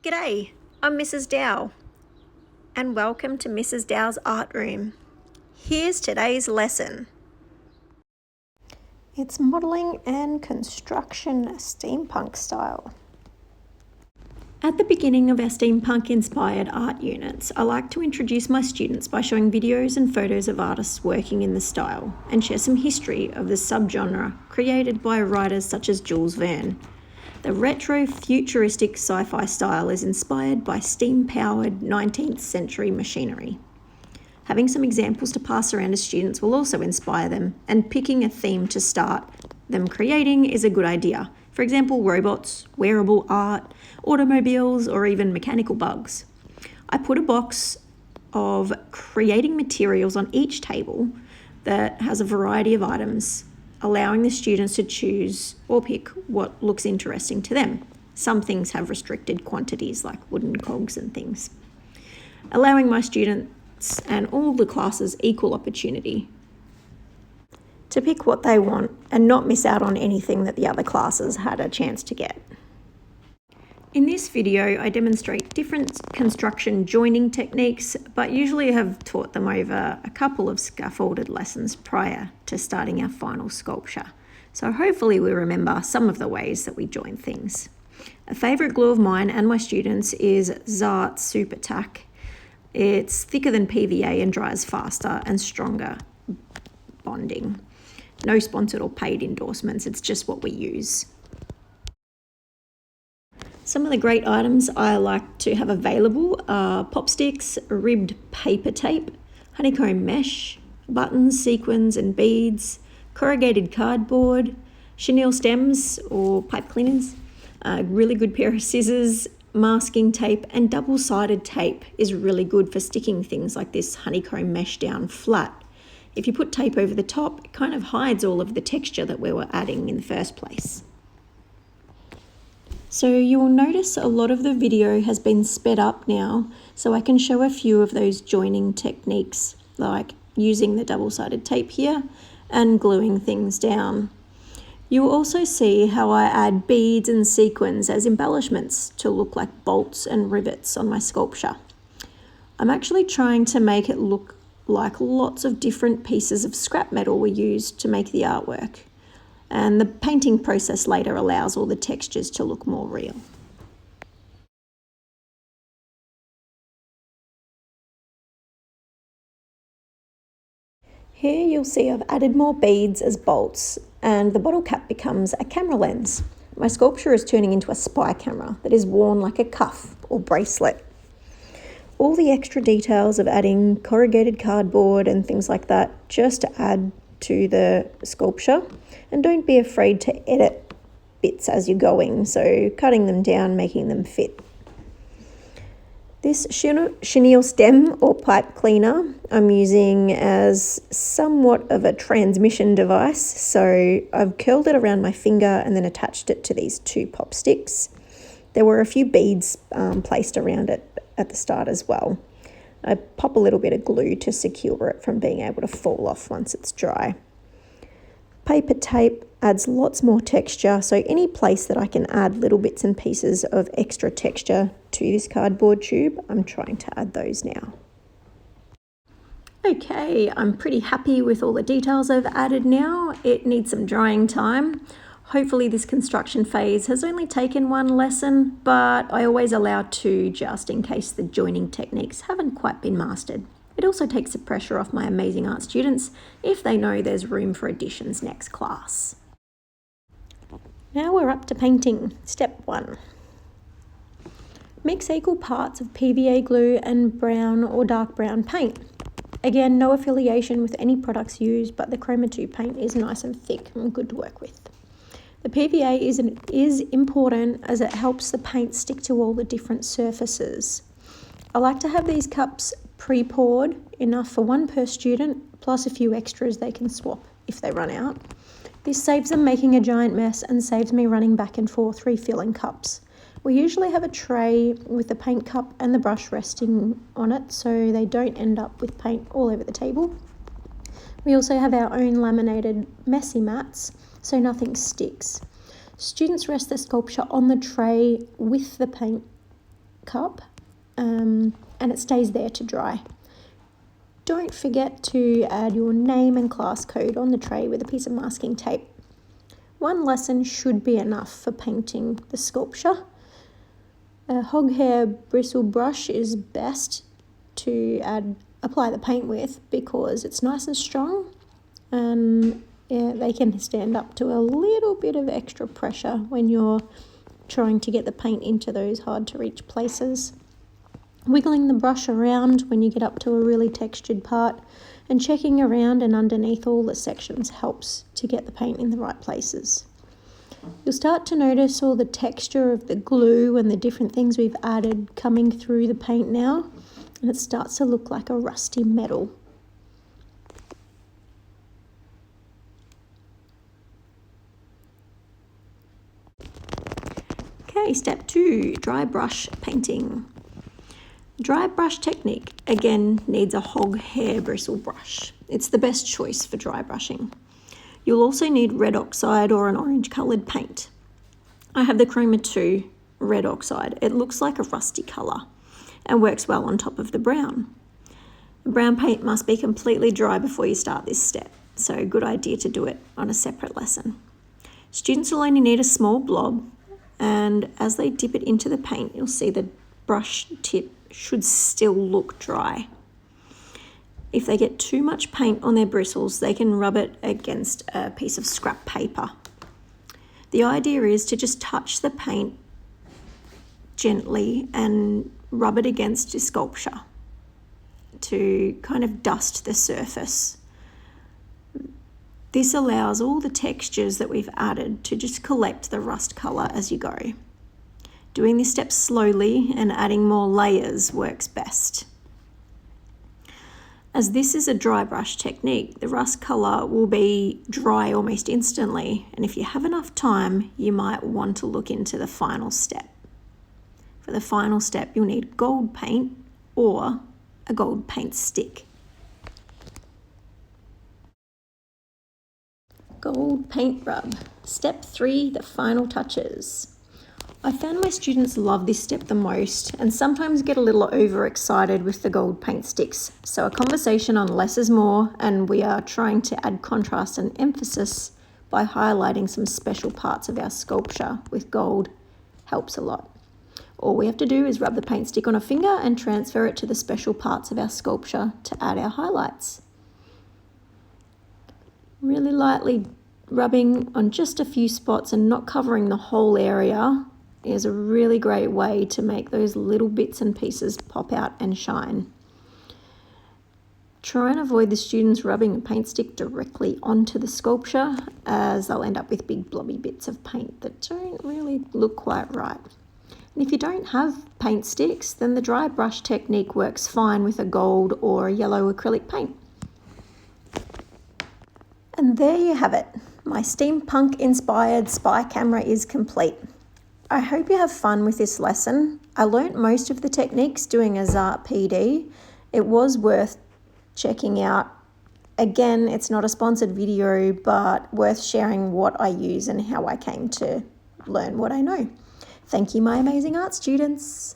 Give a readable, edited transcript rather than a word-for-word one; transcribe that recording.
G'day, I'm Mrs. Dow, and welcome to Mrs. Dow's Art Room. Here's today's lesson. It's modelling and construction steampunk style. At the beginning of our steampunk-inspired art units, I like to introduce my students by showing videos and photos of artists working in the style and share some history of the subgenre created by writers such as Jules Verne. The retro futuristic sci-fi style is inspired by steam-powered 19th century machinery. Having some examples to pass around to students will also inspire them, and picking a theme to start them creating is a good idea. For example, robots, wearable art, automobiles, or even mechanical bugs. I put a box of creating materials on each table that has a variety of items, allowing the students to choose or pick what looks interesting to them. Some things have restricted quantities like wooden cogs and things. Allowing my students and all the classes equal opportunity to pick what they want and not miss out on anything that the other classes had a chance to get. In this video, I demonstrate different construction joining techniques, but usually have taught them over a couple of scaffolded lessons prior to starting our final sculpture. So hopefully we remember some of the ways that we join things. A favourite glue of mine and my students is Zart Super Tack. It's thicker than PVA and dries faster and stronger bonding. No sponsored or paid endorsements, it's just what we use. Some of the great items I like to have available are pop sticks, ribbed paper tape, honeycomb mesh, buttons, sequins and beads, corrugated cardboard, chenille stems or pipe cleaners, a really good pair of scissors, masking tape, and double-sided tape is really good for sticking things like this honeycomb mesh down flat. If you put tape over the top, it kind of hides all of the texture that we were adding in the first place. So you will notice a lot of the video has been sped up now, so I can show a few of those joining techniques, like using the double-sided tape here and gluing things down. You will also see how I add beads and sequins as embellishments to look like bolts and rivets on my sculpture. I'm actually trying to make it look like lots of different pieces of scrap metal were used to make the artwork. And the painting process later allows all the textures to look more real. Here you'll see I've added more beads as bolts, and the bottle cap becomes a camera lens. My sculpture is turning into a spy camera that is worn like a cuff or bracelet. All the extra details of adding corrugated cardboard and things like that just to add to the sculpture, and don't be afraid to edit bits as you're going, so cutting them down, making them fit. This chenille stem or pipe cleaner I'm using as somewhat of a transmission device, so I've curled it around my finger and then attached it to these two pop sticks. There were a few beads placed around it at the start as well. I pop a little bit of glue to secure it from being able to fall off once it's dry. Paper tape adds lots more texture, so any place that I can add little bits and pieces of extra texture to this cardboard tube, I'm trying to add those now. Okay, I'm pretty happy with all the details I've added now. It needs some drying time. Hopefully this construction phase has only taken one lesson, but I always allow two just in case the joining techniques haven't quite been mastered. It also takes the pressure off my amazing art students if they know there's room for additions next class. Now we're up to painting. Step 1. Mix equal parts of PVA glue and brown or dark brown paint. Again, no affiliation with any products used, but the Chroma 2 paint is nice and thick and good to work with. The PVA is important as it helps the paint stick to all the different surfaces. I like to have these cups pre-poured, enough for one per student, plus a few extras they can swap if they run out. This saves them making a giant mess and saves me running back and forth refilling cups. We usually have a tray with the paint cup and the brush resting on it so they don't end up with paint all over the table. We also have our own laminated messy mats so nothing sticks. Students rest their sculpture on the tray with the paint cup, and it stays there to dry. Don't forget to add your name and class code on the tray with a piece of masking tape. One lesson should be enough for painting the sculpture. A hog hair bristle brush is best to apply the paint with because it's nice and strong, and they can stand up to a little bit of extra pressure when you're trying to get the paint into those hard to reach places. Wiggling the brush around when you get up to a really textured part and checking around and underneath all the sections helps to get the paint in the right places. You'll start to notice all the texture of the glue and the different things we've added coming through the paint now, and it starts to look like a rusty metal. Okay, step 2, dry brush painting. Dry brush technique, again, needs a hog hair bristle brush. It's the best choice for dry brushing. You'll also need red oxide or an orange coloured paint. I have the Chroma 2 red oxide. It looks like a rusty colour and works well on top of the brown. The brown paint must be completely dry before you start this step, so a good idea to do it on a separate lesson. Students will only need a small blob, and as they dip it into the paint, you'll see the brush tip should still look dry. If they get too much paint on their bristles, they can rub it against a piece of scrap paper. The idea is to just touch the paint gently and rub it against your sculpture to kind of dust the surface. This allows all the textures that we've added to just collect the rust colour as you go. Doing this step slowly and adding more layers works best. As this is a dry brush technique, the rust colour will be dry almost instantly, and if you have enough time, you might want to look into the final step. For the final step, you'll need gold paint or a gold paint stick. Gold paint rub. Step 3, the final touches. I found my students love this step the most and sometimes get a little overexcited with the gold paint sticks. So a conversation on less is more, and we are trying to add contrast and emphasis by highlighting some special parts of our sculpture with gold helps a lot. All we have to do is rub the paint stick on a finger and transfer it to the special parts of our sculpture to add our highlights. Really lightly rubbing on just a few spots and not covering the whole area is a really great way to make those little bits and pieces pop out and shine. Try and avoid the students rubbing a paint stick directly onto the sculpture, as they'll end up with big blobby bits of paint that don't really look quite right. And if you don't have paint sticks, then the dry brush technique works fine with a gold or a yellow acrylic paint. And there you have it. My steampunk inspired spy camera is complete. I hope you have fun with this lesson. I learnt most of the techniques doing a ZART PD. It was worth checking out. Again, it's not a sponsored video, but worth sharing what I use and how I came to learn what I know. Thank you, my amazing art students.